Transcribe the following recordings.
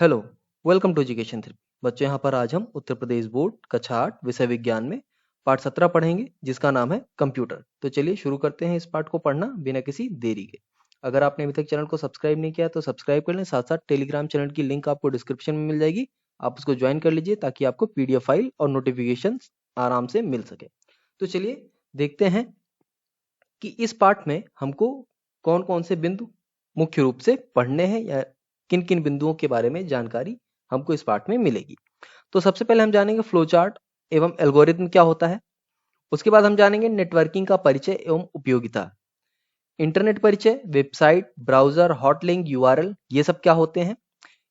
Hello, welcome to education therapy. बच्चों, यहाँ पर आज हम उत्तर प्रदेश बोर्ड कक्षा 8 विषय विज्ञान में पाठ 17 पढ़ेंगे, जिसका नाम है कंप्यूटर। तो चलिए शुरू करते हैं इस पाठ को पढ़ना बिना किसी देरी के। अगर आपने अभी तक चैनल को सब्सक्राइब नहीं किया तो सब्सक्राइब कर लें। साथ साथ टेलीग्राम चैनल की लिंक आपको डिस्क्रिप्शन में मिल जाएगी, आप उसको ज्वाइन कर लीजिए ताकि आपको पीडीएफ फाइल और नोटिफिकेशन आराम से मिल सके। तो चलिए देखते हैं कि इस पाठ में हमको कौन कौन से बिंदु मुख्य रूप से पढ़ने हैं या किन किन बिंदुओं के बारे में जानकारी हमको इस पाठ में मिलेगी। तो सबसे पहले हम जानेंगे फ्लो चार्ट एवं एल्गोरिथम क्या होता है। उसके बाद हम जानेंगे नेटवर्किंग का परिचय एवं उपयोगिता, इंटरनेट परिचय, वेबसाइट, ब्राउजर, हॉटलिंक, यूआरएल, ये सब क्या होते हैं।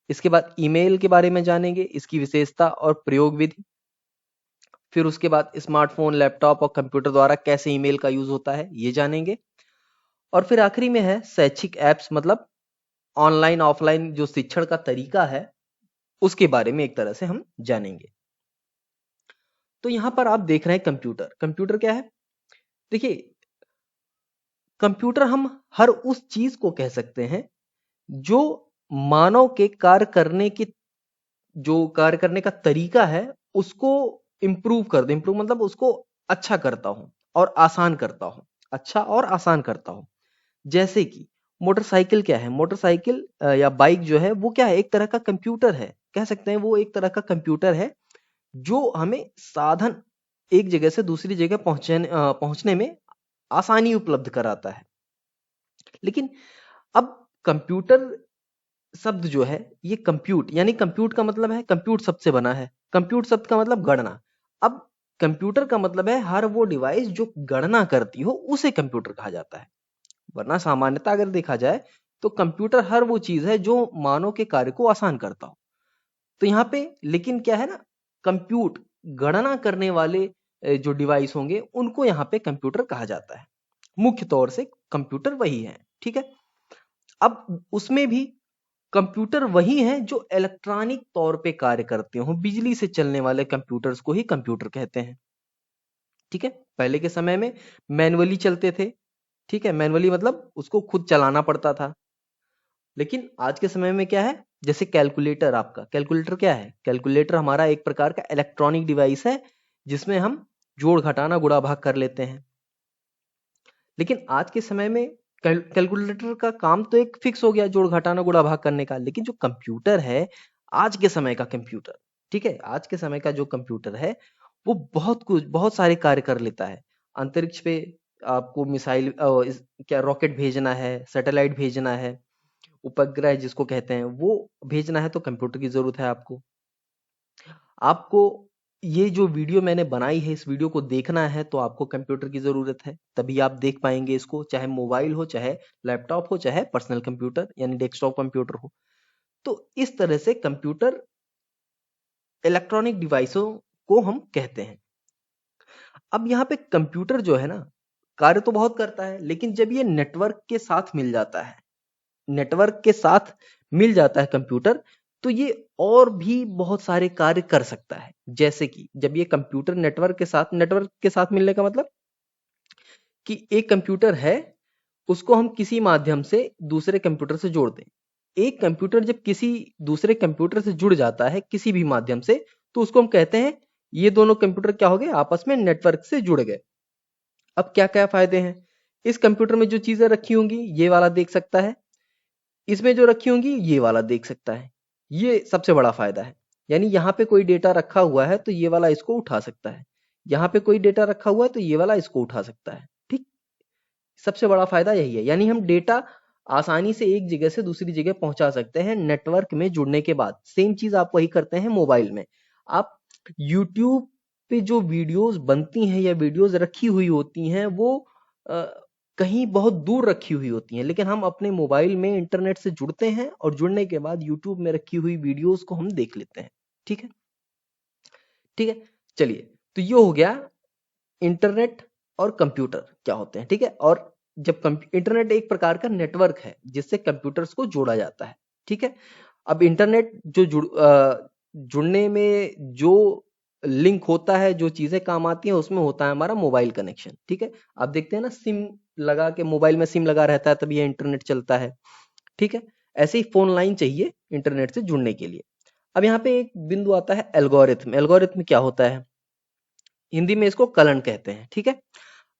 इसके बाद ईमेल के बारे में जानेंगे, इसकी विशेषता और प्रयोग विधि। फिर उसके बाद स्मार्टफोन, लैपटॉप और कंप्यूटर द्वारा कैसे ईमेल का यूज होता है, ये जानेंगे। और फिर आखिरी में है शैक्षिक एप्स, मतलब ऑनलाइन ऑफलाइन जो शिक्षण का तरीका है उसके बारे में एक तरह से हम जानेंगे। तो यहां पर आप देख रहे हैं कंप्यूटर। कंप्यूटर क्या है? देखिए, कंप्यूटर हम हर उस चीज को कह सकते हैं जो मानव के कार्य करने की जो कार्य करने का तरीका है उसको इम्प्रूव कर दे। इम्प्रूव मतलब उसको अच्छा करता हूं और आसान करता हूं। अच्छा और आसान करता हूं। जैसे कि मोटरसाइकिल क्या है? मोटरसाइकिल या बाइक जो है वो क्या है? एक तरह का कंप्यूटर है, कह सकते हैं वो एक तरह का कंप्यूटर है जो हमें साधन एक जगह से दूसरी जगह पहुंचने में आसानी उपलब्ध कराता है। लेकिन अब कंप्यूटर शब्द जो है, ये कंप्यूट यानी कंप्यूट का मतलब है, कंप्यूट शब्द से बना है। कंप्यूट शब्द का मतलब गणना। अब कंप्यूटर का मतलब है हर वो डिवाइस जो गणना करती हो उसे कंप्यूटर कहा जाता है। वरना सामान्यतः अगर देखा जाए तो कंप्यूटर हर वो चीज है जो मानव के कार्य को आसान करता हो। तो यहाँ पे लेकिन क्या है ना, कंप्यूट गणना करने वाले जो डिवाइस होंगे उनको यहाँ पे कंप्यूटर कहा जाता है। मुख्य तौर से कंप्यूटर वही है, ठीक है। अब उसमें भी कंप्यूटर वही हैं जो इलेक्ट्रॉनिक तौर पे कार्य करते हो। बिजली से चलने वाले कंप्यूटर्स को ही कंप्यूटर कहते हैं, ठीक है। पहले के समय में मैनुअली चलते थे, ठीक है। मैनुअली मतलब उसको खुद चलाना पड़ता था। लेकिन आज के समय में क्या है, जैसे कैलकुलेटर। आपका कैलकुलेटर क्या है? कैलकुलेटर हमारा एक प्रकार का इलेक्ट्रॉनिक डिवाइस है जिसमें हम जोड़ घटाना गुणा भाग कर लेते हैं। लेकिन आज के समय में कैलकुलेटर का काम तो एक फिक्स हो गया, जोड़ घटाना गुणा भाग करने का। लेकिन जो कंप्यूटर है, आज के समय का कंप्यूटर, ठीक है, आज के समय का जो कंप्यूटर है वो बहुत सारे कार्य कर लेता है। अंतरिक्ष पे आपको मिसाइल क्या रॉकेट भेजना है, सैटेलाइट भेजना है, उपग्रह जिसको कहते हैं वो भेजना है, तो कंप्यूटर की जरूरत है आपको। आपको ये जो वीडियो मैंने बनाई है, इस वीडियो को देखना है तो आपको कंप्यूटर की जरूरत है, तभी आप देख पाएंगे इसको। चाहे मोबाइल हो, चाहे लैपटॉप हो, चाहे पर्सनल कंप्यूटर यानी डेस्कटॉप कंप्यूटर हो। तो इस तरह से कंप्यूटर इलेक्ट्रॉनिक डिवाइसों को हम कहते हैं। अब यहाँ पे कंप्यूटर जो है ना, कार्य तो बहुत करता है, लेकिन जब ये नेटवर्क के साथ मिल जाता है, नेटवर्क के साथ मिल जाता है कंप्यूटर, तो ये और भी बहुत सारे कार्य कर सकता है। जैसे कि जब ये कंप्यूटर नेटवर्क के साथ मिलने का मतलब कि एक कंप्यूटर है, उसको हम किसी माध्यम से दूसरे कंप्यूटर से जोड़ दें। एक कंप्यूटर जब किसी दूसरे कंप्यूटर से जुड़ जाता है किसी भी माध्यम से, तो उसको हम कहते हैं ये दोनों कंप्यूटर क्या हो गए, आपस में नेटवर्क से जुड़ गए। अब क्या क्या फायदे हैं? इस कंप्यूटर में जो चीजें रखी होंगी ये वाला देख सकता है, इसमें जो रखी होंगी ये वाला देख सकता है। ये सबसे बड़ा फायदा है। यानी यहाँ पे कोई डेटा रखा हुआ है तो ये वाला इसको उठा सकता है, यहाँ पे कोई डेटा रखा हुआ है तो ये वाला इसको उठा सकता है, ठीक। सबसे बड़ा फायदा यही है। यानी हम डेटा आसानी से एक जगह से दूसरी जगह पहुंचा सकते हैं नेटवर्क में जुड़ने के बाद। सेम चीज आप वही करते हैं मोबाइल में। आप यूट्यूब पे जो वीडियोस बनती हैं या वीडियोस रखी हुई होती हैं वो अ, कहीं बहुत दूर रखी हुई होती हैं, लेकिन हम अपने मोबाइल में इंटरनेट से जुड़ते हैं और जुड़ने के बाद यूट्यूब में रखी हुई वीडियोस को हम देख लेते हैं, ठीक है। ठीक है, चलिए, तो ये हो गया इंटरनेट और कंप्यूटर क्या होते हैं, ठीक है। और जब इंटरनेट एक प्रकार का नेटवर्क है जिससे कंप्यूटर्स को जोड़ा जाता है, ठीक है। अब इंटरनेट जो जुड़ने में जो लिंक होता है, जो चीजें काम आती हैं, उसमें होता है हमारा मोबाइल कनेक्शन, ठीक है। आप देखते हैं ना, सिम लगा के मोबाइल में सिम लगा रहता है तब ये इंटरनेट चलता है, ठीक है। ऐसे ही फोन लाइन चाहिए इंटरनेट से जुड़ने के लिए। अब यहाँ पे एक बिंदु आता है एल्गोरिथम। एल्गोरिथम क्या होता है? हिंदी में इसको कलन कहते हैं, ठीक है।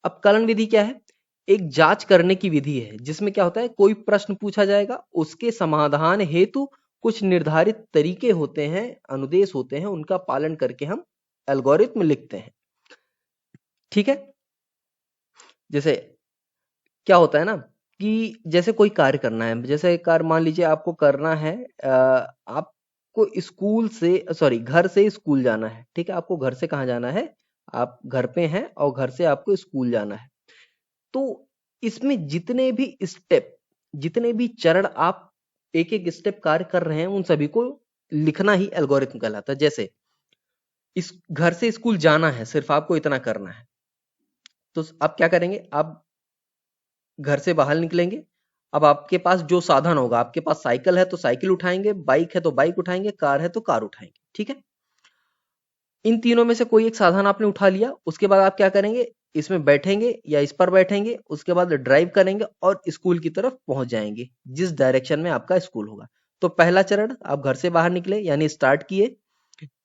अब कलन विधि क्या है? एक जांच करने की विधि है जिसमें क्या होता है, कोई प्रश्न पूछा जाएगा, उसके समाधान हेतु कुछ निर्धारित तरीके होते हैं, अनुदेश होते हैं, उनका पालन करके हम एल्गोरिथम लिखते हैं, ठीक है। जैसे क्या होता है ना कि जैसे कोई कार्य करना है, जैसे कार्य मान लीजिए आपको करना है, आपको स्कूल से सॉरी घर से स्कूल जाना है, ठीक है। आपको घर से कहाँ जाना है? आप घर पे हैं और घर से आपको स्कूल जाना है। तो इसमें जितने भी स्टेप, जितने भी चरण आप एक एक स्टेप कार्य कर रहे हैं, उन सभी को लिखना ही एल्गोरिथम कहलाता है। जैसे इस घर से स्कूल जाना है, सिर्फ आपको इतना करना है, तो आप क्या करेंगे? आप घर से बाहर निकलेंगे। अब आपके पास जो साधन होगा, आपके पास साइकिल है तो साइकिल उठाएंगे, बाइक है तो बाइक उठाएंगे, कार है तो कार उठाएंगे, ठीक है। इन तीनों में से कोई एक साधन आपने उठा लिया, उसके बाद आप क्या करेंगे? इसमें बैठेंगे या इस पर बैठेंगे, उसके बाद ड्राइव करेंगे और स्कूल की तरफ पहुंच जाएंगे, जिस डायरेक्शन में आपका स्कूल होगा। तो पहला चरण, आप घर से बाहर निकले यानी स्टार्ट किए,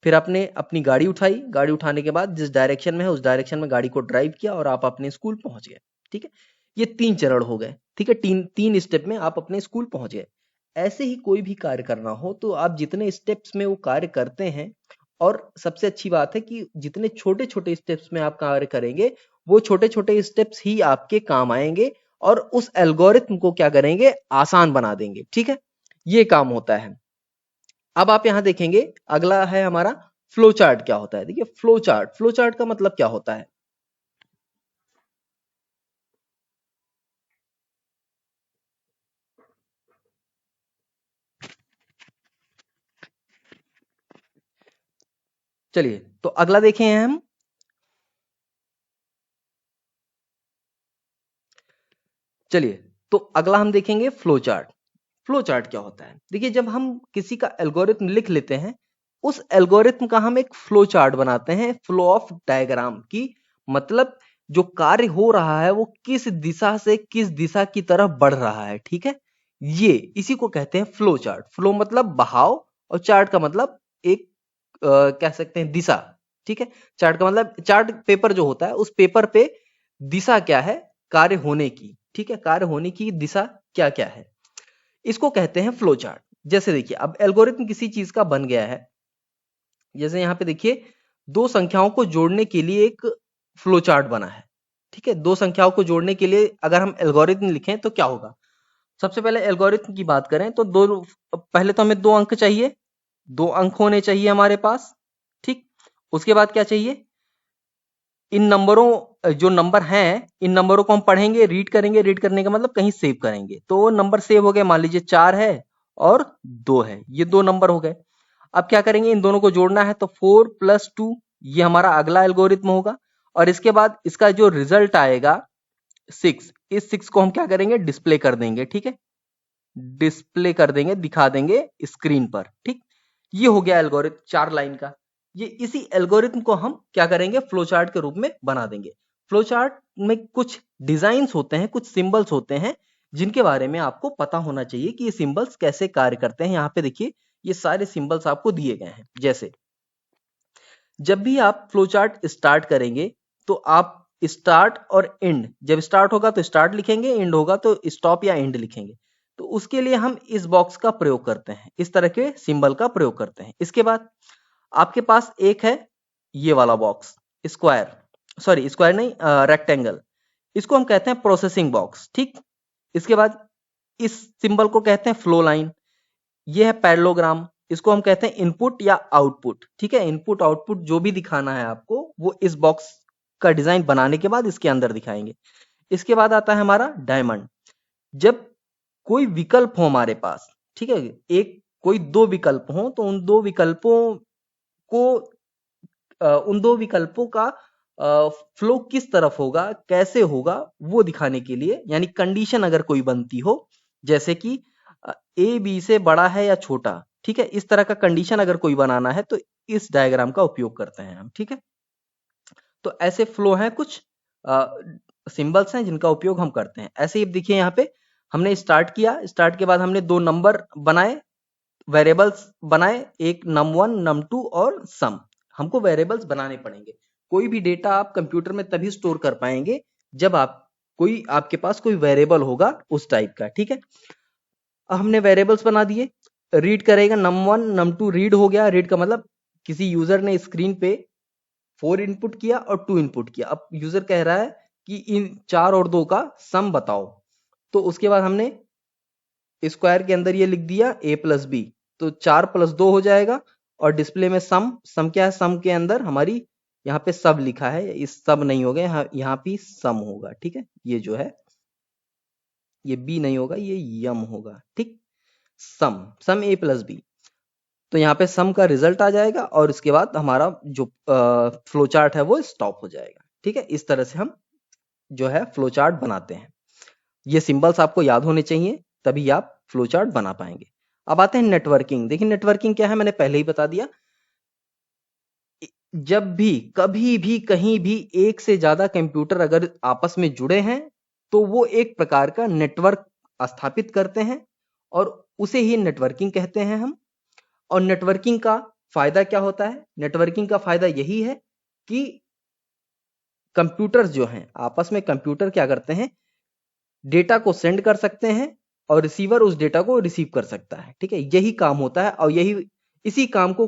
फिर आपने अपनी गाड़ी उठाई, गाड़ी उठाने के बाद जिस डायरेक्शन में है उस डायरेक्शन में गाड़ी को ड्राइव किया और आप अपने स्कूल पहुंच गए, ठीक है। ये 3 चरण हो गए, ठीक है। तीन स्टेप में आप अपने स्कूल पहुंच गए। ऐसे ही कोई भी कार्य करना हो तो आप जितने स्टेप्स में वो कार्य करते हैं, और सबसे अच्छी बात है कि जितने छोटे-छोटे स्टेप्स में आप कार्य करेंगे, वो छोटे-छोटे स्टेप्स ही आपके काम आएंगे और उस एल्गोरिथम को क्या करेंगे? आसान बना देंगे, ठीक है। ये काम होता है। अब आप यहां देखेंगे, अगला है हमारा फ्लो चार्ट। क्या होता है? देखिए फ्लो चार्ट, फ्लो चार्ट का मतलब क्या होता है? चलिए तो अगला देखें हम। चलिए तो अगला हम देखेंगे फ्लो चार्ट। फ्लो चार्ट क्या होता है? देखिए जब हम किसी का एल्गोरिथम लिख लेते हैं, उस एल्गोरिथम का हम एक फ्लो चार्ट बनाते हैं, फ्लो ऑफ डायग्राम की। मतलब जो कार्य हो रहा है वो किस दिशा से किस दिशा की तरफ बढ़ रहा है, ठीक है। ये इसी को कहते हैं फ्लो चार्ट। फ्लो मतलब बहाव और चार्ट का मतलब एक कह सकते हैं दिशा, ठीक है। चार्ट का मतलब, चार्ट पेपर जो होता है उस पेपर पे दिशा क्या है कार्य होने की, ठीक है। कार्य होने की दिशा क्या क्या है, इसको कहते हैं फ्लो चार्ट। जैसे देखिए अब एल्गोरिथम किसी चीज का बन गया है, जैसे यहाँ पे देखिए दो संख्याओं को जोड़ने के लिए एक फ्लो चार्ट बना है, ठीक है। दो संख्याओं को जोड़ने के लिए अगर हम एल्गोरिथम लिखें तो क्या होगा? सबसे पहले एल्गोरिथम की बात करें तो पहले तो हमें 2 अंक चाहिए, 2 अंक होने चाहिए हमारे पास, ठीक। उसके बाद क्या चाहिए? इन नंबरों, जो नंबर हैं इन नंबरों को हम पढ़ेंगे, रीड करेंगे, रीड करने का मतलब कहीं सेव करेंगे। तो वो नंबर सेव हो गए, मान लीजिए 4 है और 2 है, ये 2 नंबर हो गए। अब क्या करेंगे? इन दोनों को जोड़ना है तो 4 + 2, ये हमारा अगला एल्गोरिथम होगा। और इसके बाद इसका जो रिजल्ट आएगा 6, इस 6 को हम क्या करेंगे? डिस्प्ले कर देंगे, ठीक है। डिस्प्ले कर देंगे, दिखा देंगे स्क्रीन पर, ठीक। ये हो गया एल्गोरिथम 4 लाइन का। ये इसी एल्गोरिथम को हम क्या करेंगे? फ्लो चार्ट के रूप में बना देंगे। फ्लो चार्ट में कुछ डिजाइन्स होते हैं, कुछ सिंबल्स होते हैं, जिनके बारे में आपको पता होना चाहिए कि ये सिंबल्स कैसे कार्य करते हैं। यहाँ पे देखिए ये सारे सिंबल्स आपको दिए गए हैं। जैसे जब भी आप फ्लो चार्ट स्टार्ट करेंगे तो आप स्टार्ट और एंड, जब स्टार्ट होगा तो स्टार्ट लिखेंगे, एंड होगा तो स्टॉप या एंड लिखेंगे। तो उसके लिए हम इस बॉक्स का प्रयोग करते हैं, इस तरह के सिंबल का प्रयोग करते हैं। इसके बाद आपके पास एक है ये वाला बॉक्स, स्क्वायर, सॉरी स्क्वायर नहीं, रेक्टेंगल। इसको हम कहते हैं प्रोसेसिंग बॉक्स, ठीक। इसके बाद इस सिंबल को कहते हैं फ्लो लाइन। ये है पैरेललोग्राम, इसको हम कहते हैं इनपुट या आउटपुट, ठीक है। इनपुट आउटपुट जो भी दिखाना है आपको वो इस बॉक्स का डिजाइन बनाने के बाद इसके अंदर दिखाएंगे। इसके बाद आता है हमारा डायमंड। जब कोई विकल्प हो हमारे पास, ठीक है, एक कोई 2 विकल्प हो तो उन दो विकल्पों को उन दो विकल्पों का फ्लो किस तरफ होगा, कैसे होगा, वो दिखाने के लिए, यानी कंडीशन अगर कोई बनती हो, जैसे कि ए बी से बड़ा है या छोटा, ठीक है, इस तरह का कंडीशन अगर कोई बनाना है तो इस डायग्राम का उपयोग करते हैं हम, ठीक है। तो ऐसे फ्लो हैं, कुछ सिंबल्स हैं जिनका उपयोग हम करते हैं। ऐसे ही देखिए यहाँ पे हमने स्टार्ट किया, स्टार्ट के बाद हमने दो नंबर बनाए, वेरिएबल्स बनाए, एक num1 num2 और सम। हमको वेरिएबल्स बनाने पड़ेंगे। कोई भी डेटा आप कंप्यूटर में तभी स्टोर कर पाएंगे जब आपके पास कोई वेरिएबल होगा उस टाइप का, ठीक है। अब हमने वेरिएबल्स बना दिए, रीड करेगा num1 num2, रीड हो गया। रीड का मतलब किसी यूजर ने स्क्रीन पे 4 इनपुट किया और 2 इनपुट किया। अब यूजर कह रहा है कि इन 4 और 2 का सम बताओ, तो उसके बाद हमने स्क्वायर के अंदर ये लिख दिया a प्लस बी, तो 4 प्लस 2 हो जाएगा। और डिस्प्ले में सम क्या है, सम के अंदर हमारी यहाँ पे सब लिखा है, इस सब नहीं होगा, यहाँ पे सम होगा, ठीक है। ये जो है ये बी नहीं होगा, ये यम होगा, ठीक। सम ए प्लस बी, तो यहाँ पे सम का रिजल्ट आ जाएगा और इसके बाद हमारा जो फ्लो चार्ट है वो स्टॉप हो जाएगा, ठीक है। इस तरह से हम जो है फ्लो चार्ट बनाते हैं। ये सिंबल्स आपको याद होने चाहिए, तभी आप फ्लो चार्ट बना पाएंगे। अब आते हैं नेटवर्किंग। देखिए नेटवर्किंग क्या है, मैंने पहले ही बता दिया। जब भी कभी भी कहीं भी एक से ज्यादा कंप्यूटर अगर आपस में जुड़े हैं तो वो एक प्रकार का नेटवर्क स्थापित करते हैं और उसे ही नेटवर्किंग कहते हैं हम। और नेटवर्किंग का फायदा क्या होता है, नेटवर्किंग का फायदा यही है कि कंप्यूटर्स जो हैं आपस में, कंप्यूटर क्या करते हैं, डेटा को सेंड कर सकते हैं और रिसीवर उस डेटा को रिसीव कर सकता है, ठीक है। यही काम होता है और इसी काम को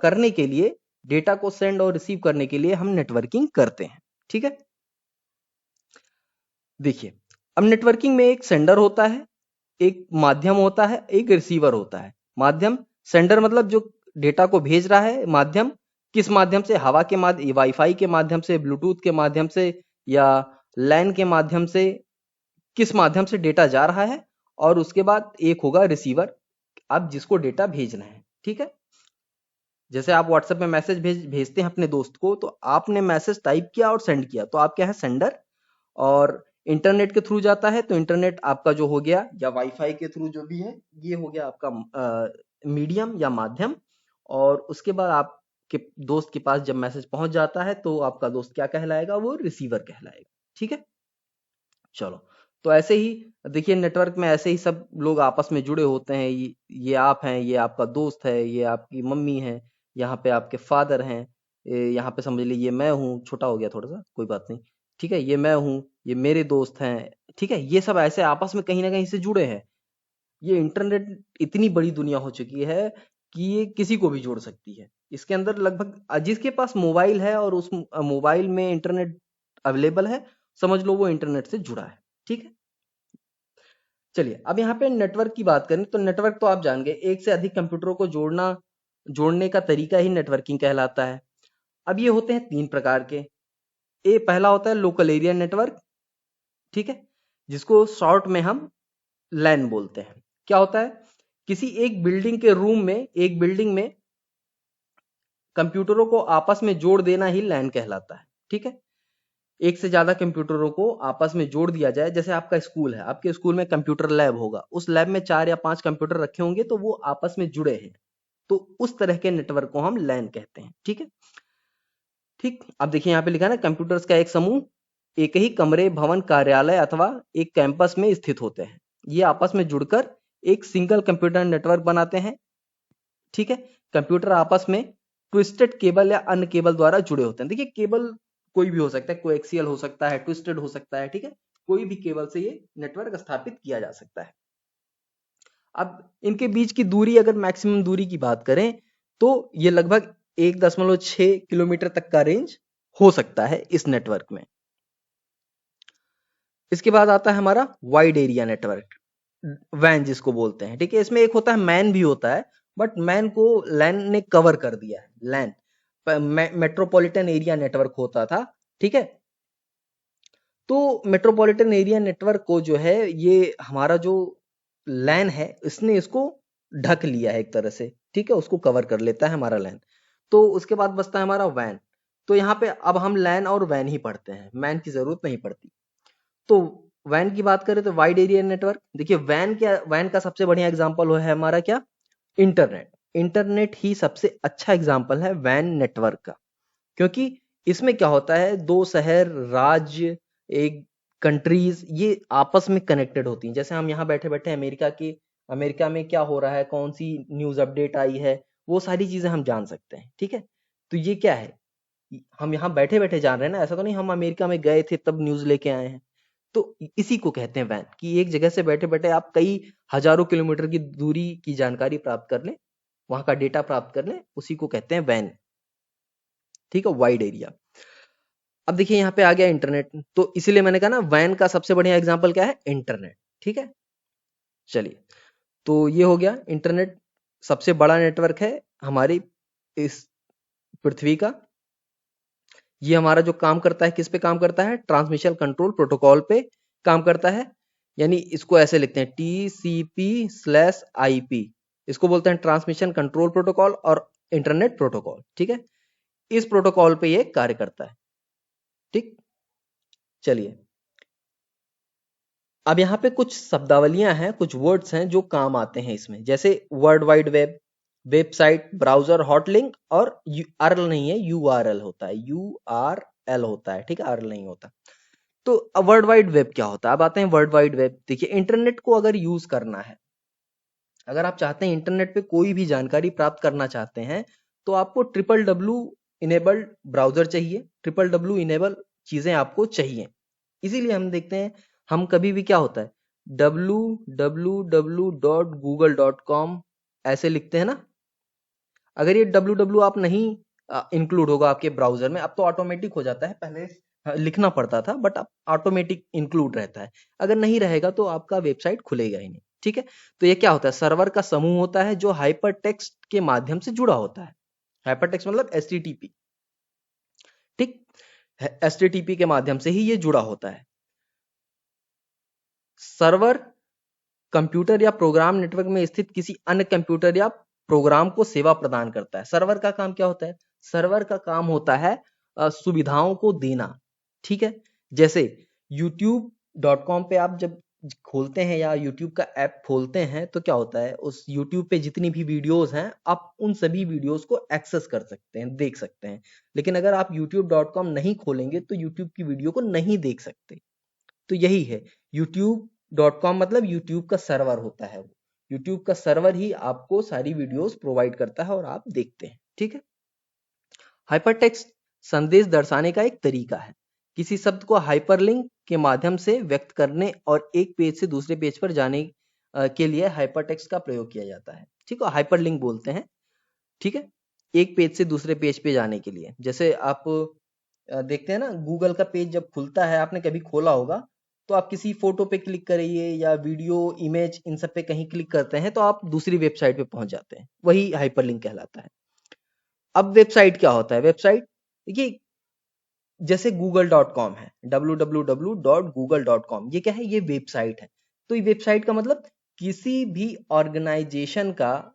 करने के लिए, डेटा को सेंड और रिसीव करने के लिए हम नेटवर्किंग करते हैं, ठीक है। देखिए अब नेटवर्किंग में एक सेंडर होता है, एक माध्यम होता है, एक रिसीवर होता है। माध्यम, सेंडर मतलब जो डेटा को भेज रहा है, माध्यम किस माध्यम से, हवा के माध्यम, वाईफाई के माध्यम से, ब्लूटूथ के माध्यम से या लैन के माध्यम से, किस माध्यम से डेटा जा रहा है। और उसके बाद एक होगा रिसीवर, आप जिसको डेटा भेजना है, ठीक है। जैसे आप व्हाट्सएप में मैसेज भेजते हैं अपने दोस्त को, तो आपने मैसेज टाइप किया और सेंड किया, तो आप क्या है, सेंडर। और इंटरनेट के थ्रू जाता है तो इंटरनेट आपका जो हो गया, या वाईफाई के थ्रू जो भी है, ये हो गया आपका मीडियम या माध्यम। और उसके बाद आपके दोस्त के पास जब मैसेज पहुंच जाता है तो आपका दोस्त क्या कहलाएगा, वो रिसीवर कहलाएगा, ठीक है। चलो, तो ऐसे ही देखिए नेटवर्क में ऐसे ही सब लोग आपस में जुड़े होते हैं। ये आप हैं, ये आपका दोस्त है, ये आपकी मम्मी है, यहाँ पे आपके फादर हैं, यहाँ पे समझ लीजिए मैं हूँ, छोटा हो गया थोड़ा सा, कोई बात नहीं, ठीक है। ये मैं हूँ, ये मेरे दोस्त हैं, ठीक है। ये सब ऐसे आपस में कहीं ना कहीं से जुड़े हैं। ये इंटरनेट इतनी बड़ी दुनिया हो चुकी है कि ये किसी को भी जोड़ सकती है। इसके अंदर लगभग जिसके पास मोबाइल है और उस मोबाइल में इंटरनेट अवेलेबल है, समझ लो वो इंटरनेट से जुड़ा है, ठीक है। चलिए अब यहाँ पे नेटवर्क की बात करें तो नेटवर्क तो आप जान गए, एक से अधिक कंप्यूटरों को जोड़ने का तरीका ही नेटवर्किंग कहलाता है। अब ये होते हैं 3 प्रकार के। पहला होता है लोकल एरिया नेटवर्क, ठीक है, जिसको शॉर्ट में हम लैन बोलते हैं। क्या होता है, किसी एक बिल्डिंग में कंप्यूटरों को आपस में जोड़ देना ही लैन कहलाता है, ठीक है। एक से ज्यादा कंप्यूटरों को आपस में जोड़ दिया जाए। जैसे आपका स्कूल है, आपके स्कूल में कंप्यूटर लैब होगा, उस लैब में 4 या 5 कंप्यूटर रखे होंगे तो वो आपस में जुड़े हैं, तो उस तरह के नेटवर्क को हम लैन कहते हैं, ठीक है। ठीक, अब देखिए यहाँ पे लिखा है ना, कंप्यूटर्स का एक समूह एक ही कमरे, भवन, कार्यालय अथवा एक कैंपस में स्थित होते हैं। ये आपस में जुड़कर एक सिंगल कंप्यूटर नेटवर्क बनाते हैं, ठीक है। कंप्यूटर आपस में ट्विस्टेड केबल या अन्य केबल द्वारा जुड़े होते हैं। देखिए केबल कोई भी हो सकता है, कोएक्सियल हो सकता है, ट्विस्टेड हो सकता है, ठीक है। कोई भी केबल से ये नेटवर्क स्थापित किया जा सकता है। अब इनके बीच की दूरी, अगर मैक्सिमम दूरी की बात करें तो ये लगभग 1.6 किलोमीटर तक का रेंज हो सकता है इस नेटवर्क में। इसके बाद आता है हमारा वाइड एरिया नेटवर्क, वैन जिसको बोलते हैं, ठीक है। इसमें एक होता है मैन भी होता है, बट मैन को लैन ने कवर कर दिया है। लैन मेट्रोपॉलिटन एरिया नेटवर्क होता था, ठीक है। तो मेट्रोपॉलिटन एरिया नेटवर्क को जो है, ये हमारा जो लैन है इसने इसको ढक लिया है एक तरह से, ठीक है, उसको कवर कर लेता है हमारा लैन। तो उसके बाद बचता है हमारा वैन। तो यहाँ पे अब हम लैन और वैन ही पढ़ते हैं, मैन की जरूरत नहीं पड़ती। तो वैन की बात करें तो वाइड एरिया नेटवर्क, देखिए वैन का सबसे बढ़िया एग्जांपल है हमारा क्या, इंटरनेट। इंटरनेट ही सबसे अच्छा एग्जांपल है वैन नेटवर्क का, क्योंकि इसमें क्या होता है, 2 शहर, राज्य, एक कंट्रीज ये आपस में कनेक्टेड होती हैं। जैसे हम यहाँ बैठे बैठे अमेरिका में क्या हो रहा है, कौन सी न्यूज अपडेट आई है, वो सारी चीजें हम जान सकते हैं। ठीक है, तो ये क्या है, हम यहाँ बैठे बैठे जान रहे हैं ना, ऐसा तो नहीं हम अमेरिका में गए थे तब न्यूज लेके आए हैं। तो इसी को कहते हैं वैन, कि एक जगह से बैठे बैठे आप कई हजारों किलोमीटर की दूरी की जानकारी प्राप्त कर लें, वहां का डेटा प्राप्त कर लें, उसी को कहते हैं वैन। ठीक है, वाइड एरिया। अब देखिए यहाँ पे आ गया इंटरनेट, तो इसीलिए मैंने कहा ना वैन का सबसे बढ़िया एग्जांपल क्या है, इंटरनेट। ठीक है, चलिए, तो ये हो गया इंटरनेट, सबसे बड़ा नेटवर्क है हमारी इस पृथ्वी का। ये हमारा जो काम करता है, किस पे काम करता है, ट्रांसमिशन कंट्रोल प्रोटोकॉल पे काम करता है। यानी इसको ऐसे लिखते हैं TCP/IP, इसको बोलते हैं ट्रांसमिशन कंट्रोल प्रोटोकॉल और इंटरनेट प्रोटोकॉल। ठीक है, इस प्रोटोकॉल पे ये कार्य करता है। ठीक, चलिए, अब यहाँ पे कुछ शब्दावलियां हैं, कुछ वर्ड्स हैं जो काम आते हैं इसमें, जैसे world wide web, website, browser, hotlink, और URL नहीं है, URL होता है, URL होता है। ठीक है, RL नहीं होता। तो वर्ल्ड वाइड वेब क्या होता है, अब आते हैं वर्ल्ड वाइड वेब। देखिए, इंटरनेट को अगर यूज करना है, अगर आप चाहते हैं इंटरनेट पे कोई भी जानकारी प्राप्त करना चाहते हैं, तो आपको www इनेबल्ड ब्राउजर चाहिए, www इनेबल चीजें आपको चाहिए। इसीलिए हम देखते हैं, हम कभी भी क्या होता है, www.google.com ऐसे लिखते हैं ना। अगर ये www आप नहीं इंक्लूड होगा आपके ब्राउजर में, अब तो ऑटोमेटिक हो जाता है, पहले लिखना पड़ता था, बट अब ऑटोमेटिक इंक्लूड रहता है। अगर नहीं रहेगा तो आपका वेबसाइट खुलेगा ही नहीं। ठीक है, तो ये क्या होता है, सर्वर का समूह होता है जो हाइपर टेक्स्ट के माध्यम से जुड़ा होता है। हाइपर टेक्स्ट मतलब HTTP। ठीक, HTTP के माध्यम से ही ये जुड़ा होता है। सर्वर कंप्यूटर या प्रोग्राम नेटवर्क में स्थित किसी अन्य कंप्यूटर या प्रोग्राम को सेवा प्रदान करता है। सर्वर का काम क्या होता है, सर्वर का काम होता है सुविधाओं को देना। ठीक है, जैसे youtube.com पे आप जब खोलते हैं या YouTube का ऐप खोलते हैं, तो क्या होता है, उस YouTube पे जितनी भी वीडियोस हैं, आप उन सभी वीडियोस को एक्सेस कर सकते हैं, देख सकते हैं। लेकिन अगर आप youtube.com नहीं खोलेंगे तो YouTube की वीडियो को नहीं देख सकते। तो यही है, youtube.com मतलब YouTube का सर्वर होता है। वो YouTube का सर्वर ही आपको सारी वीडियोस प्रोवाइड करता है और आप देखते हैं। ठीक है, हाइपरटेक्स्ट संदेश दर्शाने का एक तरीका है। किसी शब्द को हाइपरलिंक के माध्यम से व्यक्त करने और एक पेज से दूसरे पेज पर जाने के लिए हाइपरटेक्स्ट का प्रयोग किया जाता है। ठीक है, हाइपरलिंक बोलते हैं। ठीक है, एक पेज से दूसरे पेज पे जाने के लिए, जैसे आप देखते हैं ना, गूगल का पेज जब खुलता है, आपने कभी खोला होगा, तो आप किसी फोटो पे क्लिक करिए या वीडियो, इमेज, इन सब पे कहीं क्लिक करते हैं तो आप दूसरी वेबसाइट पे पहुंच जाते हैं, वही हाइपरलिंक कहलाता है। अब वेबसाइट क्या होता है, वेबसाइट देखिए, जैसे google.com है, www.google.com, ये क्या है, ये वेबसाइट है। तो ये वेबसाइट का मतलब किसी भी ऑर्गेनाइजेशन का,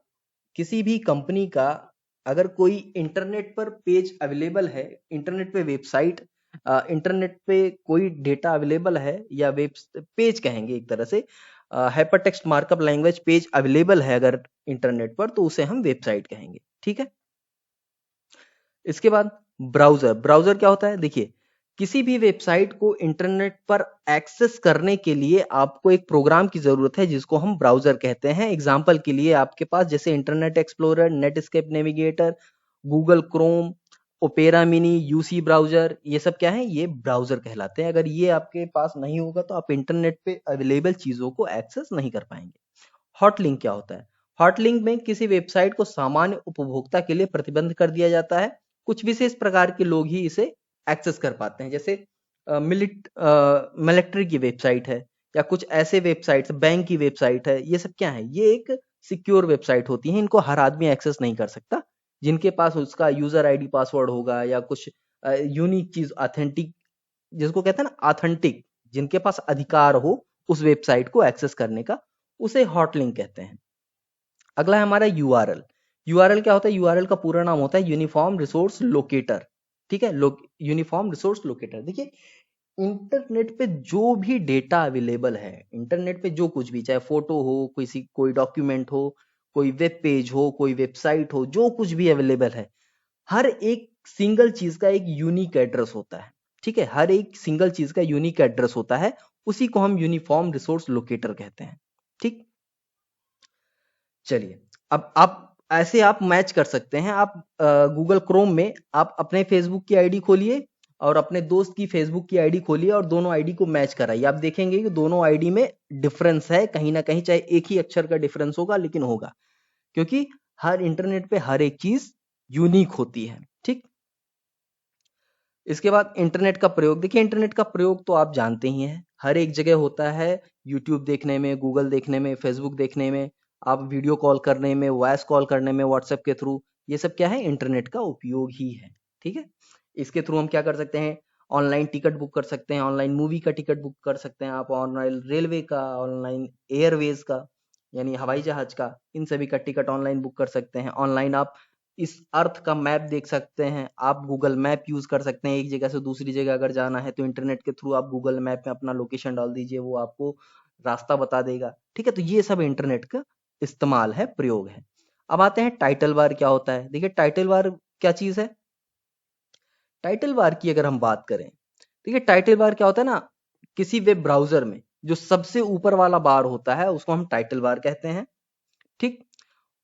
किसी भी कंपनी का अगर कोई इंटरनेट पर पेज अवेलेबल है, इंटरनेट पे वेबसाइट, इंटरनेट पे कोई डेटा अवेलेबल है, या वेब पेज कहेंगे एक तरह से, hypertext markup language page available है अगर इंटरनेट पर, तो उसे हम वेबसाइट कहेंगे। ठीक है, इसके बाद ब्राउजर। ब्राउजर क्या होता है, देखिए, किसी भी वेबसाइट को इंटरनेट पर एक्सेस करने के लिए आपको एक प्रोग्राम की जरूरत है जिसको हम ब्राउजर कहते हैं। एग्जांपल के लिए आपके पास जैसे internet explorer, Netscape navigator, Google Chrome, opera mini, UC browser, ये सब क्या है, ये ब्राउजर कहलाते हैं। अगर ये आपके पास नहीं होगा तो आप इंटरनेट पे अवेलेबल चीजों को एक्सेस नहीं कर पाएंगे। हॉटलिंक क्या होता है, हॉटलिंक में किसी वेबसाइट को सामान्य उपभोक्ता के लिए प्रतिबंध कर दिया जाता है। कुछ विशेष प्रकार के लोग ही इसे एक्सेस कर पाते हैं, जैसे मिलिट्री की वेबसाइट है, या कुछ ऐसे वेबसाइट्स, बैंक की वेबसाइट है, ये सब क्या है, ये एक सिक्योर वेबसाइट होती है, इनको हर आदमी एक्सेस नहीं कर सकता। जिनके पास उसका यूजर आईडी पासवर्ड होगा, या कुछ यूनिक चीज, ऑथेंटिक, जिसको कहते हैं ना ऑथेंटिक, जिनके पास अधिकार हो उस वेबसाइट को एक्सेस करने का, उसे हॉटलिंक कहते हैं। अगला है हमारा यूआरएल। यूआरएल क्या होता है, यूआरएल का पूरा नाम होता है यूनिफॉर्म रिसोर्स लोकेटर। ठीक है, यूनिफॉर्म रिसोर्स लोकेटर। देखिए, इंटरनेट पे जो भी डेटा अवेलेबल है, इंटरनेट पे जो कुछ भी, चाहे फोटो हो, कोई डॉक्यूमेंट हो, कोई वेब पेज हो, कोई वेबसाइट हो, जो कुछ भी अवेलेबल है, हर एक सिंगल चीज का एक यूनिक एड्रेस होता है। ठीक है, हर एक सिंगल चीज का यूनिक एड्रेस होता है, उसी को हम यूनिफॉर्म रिसोर्स लोकेटर कहते हैं। ठीक, चलिए अब आप ऐसे आप मैच कर सकते हैं। आप गूगल क्रोम में आप अपने फेसबुक की आईडी खोलिए और अपने दोस्त की फेसबुक की आईडी खोलिए और दोनों आईडी को मैच कराइए। आप देखेंगे कि दोनों आईडी में डिफरेंस है कहीं ना कहीं, चाहे एक ही अक्षर का डिफरेंस होगा लेकिन होगा, क्योंकि हर इंटरनेट पे हर एक चीज यूनिक होती है। ठीक, इसके बाद इंटरनेट का प्रयोग। देखिए इंटरनेट का प्रयोग तो आप जानते ही हैं, हर एक जगह होता है। यूट्यूब देखने में, गूगल देखने में, फेसबुक देखने में, आप वीडियो कॉल करने में, वॉइस कॉल करने में, व्हाट्सएप के थ्रू, ये सब क्या है, इंटरनेट का उपयोग ही है। ठीक है, इसके थ्रू हम क्या कर सकते हैं, ऑनलाइन टिकट बुक कर सकते हैं, ऑनलाइन मूवी का टिकट बुक कर सकते हैं आप, ऑनलाइन रेलवे का, ऑनलाइन एयरवेज का यानी हवाई जहाज का, इन सभी का टिकट ऑनलाइन बुक कर सकते हैं। ऑनलाइन आप इस अर्थ का मैप देख सकते हैं, आप गूगल मैप यूज कर सकते हैं। एक जगह से दूसरी जगह अगर जाना है तो इंटरनेट के थ्रू आप गूगल मैप में अपना लोकेशन डाल दीजिए, वो आपको रास्ता बता देगा। ठीक है, तो ये सब इंटरनेट का इस्तेमाल है, प्रयोग है। अब आते हैं टाइटल बार क्या होता है। देखिए टाइटल बार क्या चीज है। टाइटल बार की अगर हम बात करें, देखिए टाइटल बार क्या होता है ना, किसी वेब ब्राउजर में जो सबसे ऊपर वाला बार होता है उसको हम टाइटल बार कहते हैं। ठीक,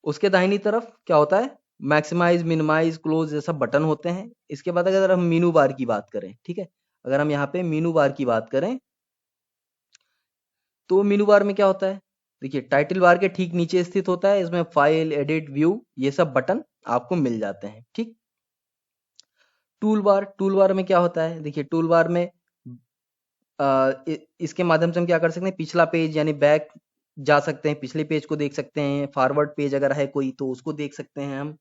उसके दाहिनी तरफ क्या होता है, मैक्सिमाइज, मिनिमाइज, क्लोज, ये सब बटन होते हैं। इसके बाद अगर हम मीनू बार की बात करें, ठीक है, अगर हम यहाँ पे मीनू बार की बात करें तो मीनू बार में क्या होता है, देखिए टाइटल बार के ठीक नीचे स्थित होता है, इसमें फाइल, एडिट, व्यू, ये सब बटन आपको मिल जाते हैं। ठीक, टूल बार, टूल बार में क्या होता है, देखिए टूल बार में इसके माध्यम से हम क्या कर सकते हैं, पिछला पेज यानी बैक जा सकते हैं, पिछले पेज को देख सकते हैं, फॉरवर्ड पेज अगर है कोई तो उसको देख सकते हैं हम।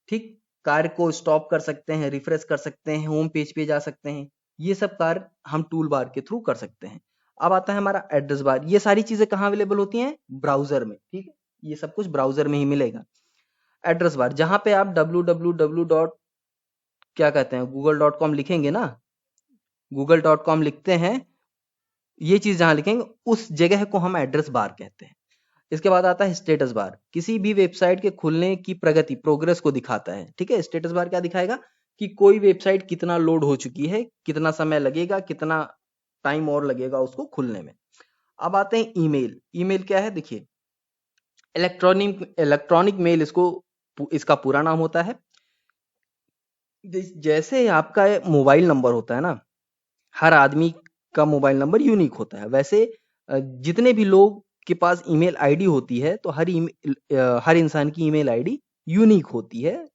ठीक, कार्य को स्टॉप कर सकते हैं, रिफ्रेश कर सकते हैं, होम पेज पे जा सकते हैं, ये सब कार्य हम टूल बार के थ्रू कर सकते हैं। अब आता है हमारा एड्रेस बार। ये सारी चीजें कहाँ अवेलेबल होती हैं, ब्राउजर में। ठीक है, ये सब कुछ ब्राउजर में ही मिलेगा। एड्रेस बार जहां पे आप www डॉट क्या कहते हैं google.com लिखेंगे ना, google.com लिखते हैं, ये चीज जहां लिखेंगे उस जगह को हम एड्रेस बार कहते हैं। इसके बाद आता है स्टेटस बार, किसी भी वेबसाइट के खुलने की प्रगति, प्रोग्रेस को दिखाता है। ठीक है, स्टेटस बार क्या दिखाएगा कि कोई वेबसाइट कितना लोड हो चुकी है, कितना समय लगेगा, कितना टाइम और लगेगा उसको खुलने में। अब आते हैं ईमेल। ईमेल क्या है, देखिए इलेक्ट्रॉनिक मेल इसका पूरा नाम होता है। जैसे आपका मोबाइल नंबर होता है ना, हर आदमी का मोबाइल नंबर यूनिक होता है, वैसे जितने भी लोग के पास ईमेल आईडी होती है तो हर इंसान की ईमेल आईडी यूनिक होती है।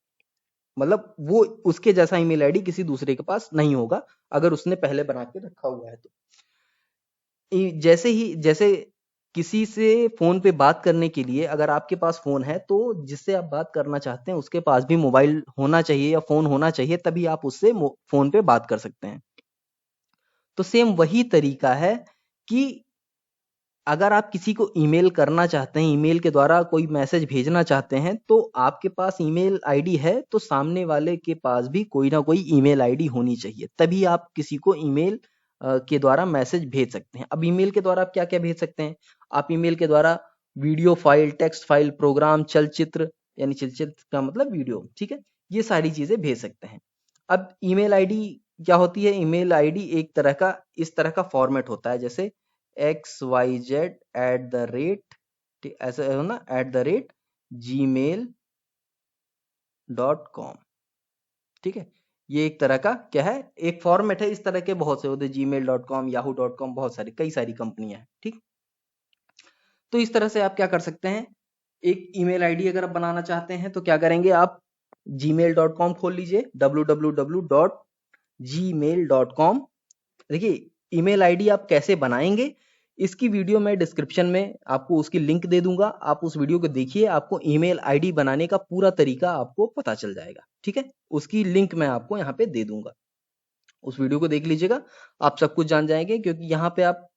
मतलब वो उसके जैसा ईमेल आईडी किसी दूसरे के पास नहीं होगा अगर उसने पहले बना के रखा हुआ है तो। जैसे किसी से फोन पे बात करने के लिए अगर आपके पास फोन है तो जिससे आप बात करना चाहते हैं उसके पास भी मोबाइल होना चाहिए या फोन होना चाहिए, तभी आप उससे फोन पे बात कर सकते हैं। तो सेम वही तरीका है कि अगर आप किसी को ईमेल करना चाहते हैं, ईमेल के द्वारा कोई मैसेज भेजना चाहते हैं, तो आपके पास ईमेल आईडी है तो सामने वाले के पास भी कोई ना कोई ईमेल आईडी होनी चाहिए, तभी आप किसी को ईमेल के द्वारा मैसेज भेज सकते हैं। अब ईमेल के द्वारा आप क्या क्या भेज सकते हैं, आप ईमेल के द्वारा video file, text file, program, चलचित्र, यानी चलचित्र का मतलब वीडियो, ठीक है, ये सारी चीजें भेज सकते हैं। अब ईमेल आईडी क्या होती है, ईमेल आईडी एक तरह का इस तरह का फॉर्मेट होता है, जैसे XYZ@, ऐसा हो ना, @gmail.com। ठीक है, ये एक तरह का क्या है, एक फॉर्मेट है। इस तरह के बहुत से होते हैं, gmail.com, yahoo.com, बहुत सारी कई सारी कंपनियां हैं। ठीक, तो इस तरह से आप क्या कर सकते हैं, एक ईमेल आईडी अगर आप बनाना चाहते हैं तो क्या करेंगे, आप gmail.com खोल लीजिए, www.gmail.com। देखिए ईमेल आईडी आप कैसे बनाएंगे इसकी वीडियो मैं डिस्क्रिप्शन में आपको उसकी लिंक दे दूंगा, आप उस वीडियो को देखिए, आपको ईमेल आईडी बनाने का पूरा तरीका आपको पता चल जाएगा। ठीक है, उसकी लिंक मैं आपको यहाँ पे दे दूंगा, उस वीडियो को देख लीजिएगा, आप सब कुछ जान जाएंगे। क्योंकि यहाँ पे आप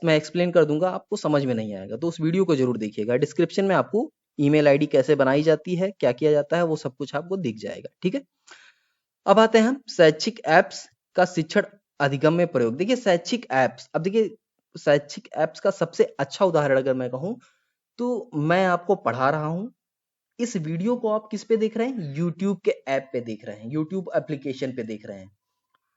मैं एक्सप्लेन कर दूंगा, आपको समझ में नहीं आएगा, तो उस वीडियो को जरूर देखिएगा। डिस्क्रिप्शन में आपको ईमेल आईडी कैसे बनाई जाती है, क्या किया जाता है, वो सब कुछ आपको दिख जाएगा। ठीक है, अब आते हैं हम शैक्षिक एप्स का शिक्षण अधिगम में प्रयोग। देखिए शैक्षिक एप्स, अब देखिए शैक्षिक एप्स का सबसे अच्छा उदाहरण अगर मैं कहूं तो मैं आपको पढ़ा रहा हूं, इस वीडियो को आप किस पे देख रहे हैं, यूट्यूब के ऐप पे देख रहे हैं, यूट्यूब एप्लीकेशन पे देख रहे हैं।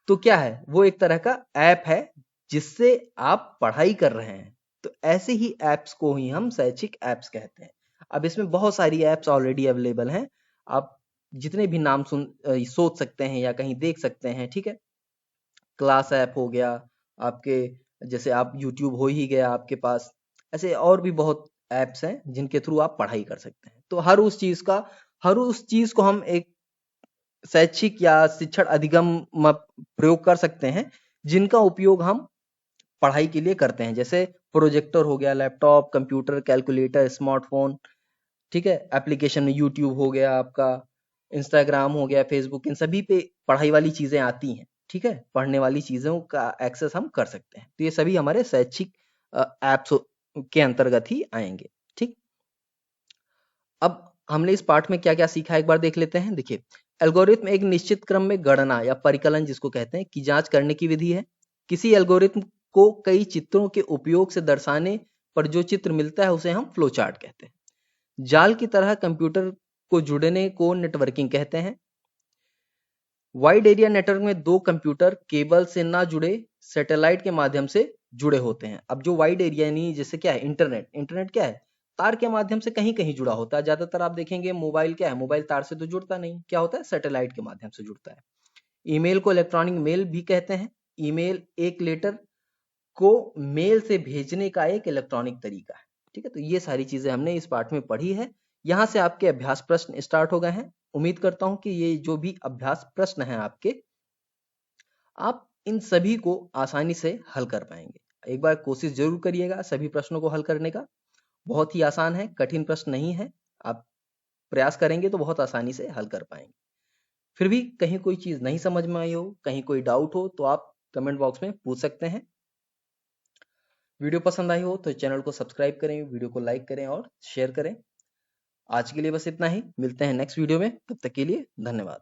तो क्या है, वो एक तरह का ऐप है जिससे आप पढ़ाई कर रहे हैं। तो ऐसे ही ऐप्स को ही हम शैक्षिक ऐप्स कहते हैं। अब इसमें बहुत सारी ऐप्स ऑलरेडी अवेलेबल हैं, आप जितने भी नाम सोच सकते हैं या कहीं देख सकते हैं, ठीक है। क्लास ऐप हो गया आपके, जैसे आप यूट्यूब हो ही गया आपके पास, ऐसे और भी बहुत ऐप्स हैं जिनके थ्रू आप पढ़ाई कर सकते हैं। तो हर उस चीज को हम एक शैक्षिक या शिक्षण अधिगम में प्रयोग कर सकते हैं, जिनका उपयोग हम पढ़ाई के लिए करते हैं। जैसे प्रोजेक्टर हो गया, लैपटॉप, कंप्यूटर, कैलकुलेटर, स्मार्टफोन, ठीक है। एप्लीकेशन में यूट्यूब हो गया आपका, इंस्टाग्राम हो गया, फेसबुक, इन सभी पे पढ़ाई वाली चीजें आती हैं, ठीक है। पढ़ने वाली चीजों का एक्सेस हम कर सकते हैं। तो ये सभी हमारे शैक्षिक ऐप्स के अंतर्गत ही आएंगे, ठीक। अब हमने इस पाठ में क्या क्या सीखा, एक बार देख लेते हैं। देखिए, एल्गोरिथम एक निश्चित क्रम में गणना या परिकलन जिसको कहते हैं की जांच करने की विधि है। किसी एल्गोरिथम को कई चित्रों के उपयोग से दर्शाने पर जो चित्र मिलता है उसे हम फ्लो चार्ट कहते हैं। जाल की तरह कंप्यूटर को जुड़ने को नेटवर्किंग कहते हैं। वाइड एरिया नेटवर्क में दो कंप्यूटर केबल से ना जुड़े सैटेलाइट के माध्यम से जुड़े होते हैं। अब जो वाइड एरिया यानी जैसे क्या है, इंटरनेट, इंटरनेट क्या है, तार के माध्यम से कहीं कहीं जुड़ा होता है। ज्यादातर आप देखेंगे मोबाइल क्या है, मोबाइल तार से तो जुड़ता नहीं, क्या होता है, सैटेलाइट के माध्यम से जुड़ता है। ईमेल को इलेक्ट्रॉनिक मेल भी कहते हैं। ईमेल एक लेटर को मेल से भेजने का एक इलेक्ट्रॉनिक तरीका है, ठीक है। तो ये सारी चीजें हमने इस पाठ में पढ़ी है। यहाँ से आपके अभ्यास प्रश्न स्टार्ट हो गए हैं। उम्मीद करता हूं कि ये जो भी अभ्यास प्रश्न हैं आपके, आप इन सभी को आसानी से हल कर पाएंगे। एक बार कोशिश जरूर करिएगा सभी प्रश्नों को हल करने का। बहुत ही आसान है, कठिन प्रश्न नहीं है। आप प्रयास करेंगे तो बहुत आसानी से हल कर पाएंगे। फिर भी कहीं कोई चीज नहीं समझ में आई हो, कहीं कोई डाउट हो, तो आप कमेंट बॉक्स में पूछ सकते हैं। वीडियो पसंद आई हो तो चैनल को सब्सक्राइब करें, वीडियो को लाइक करें और शेयर करें। आज के लिए बस इतना ही, मिलते हैं नेक्स्ट वीडियो में, तब तक के लिए धन्यवाद।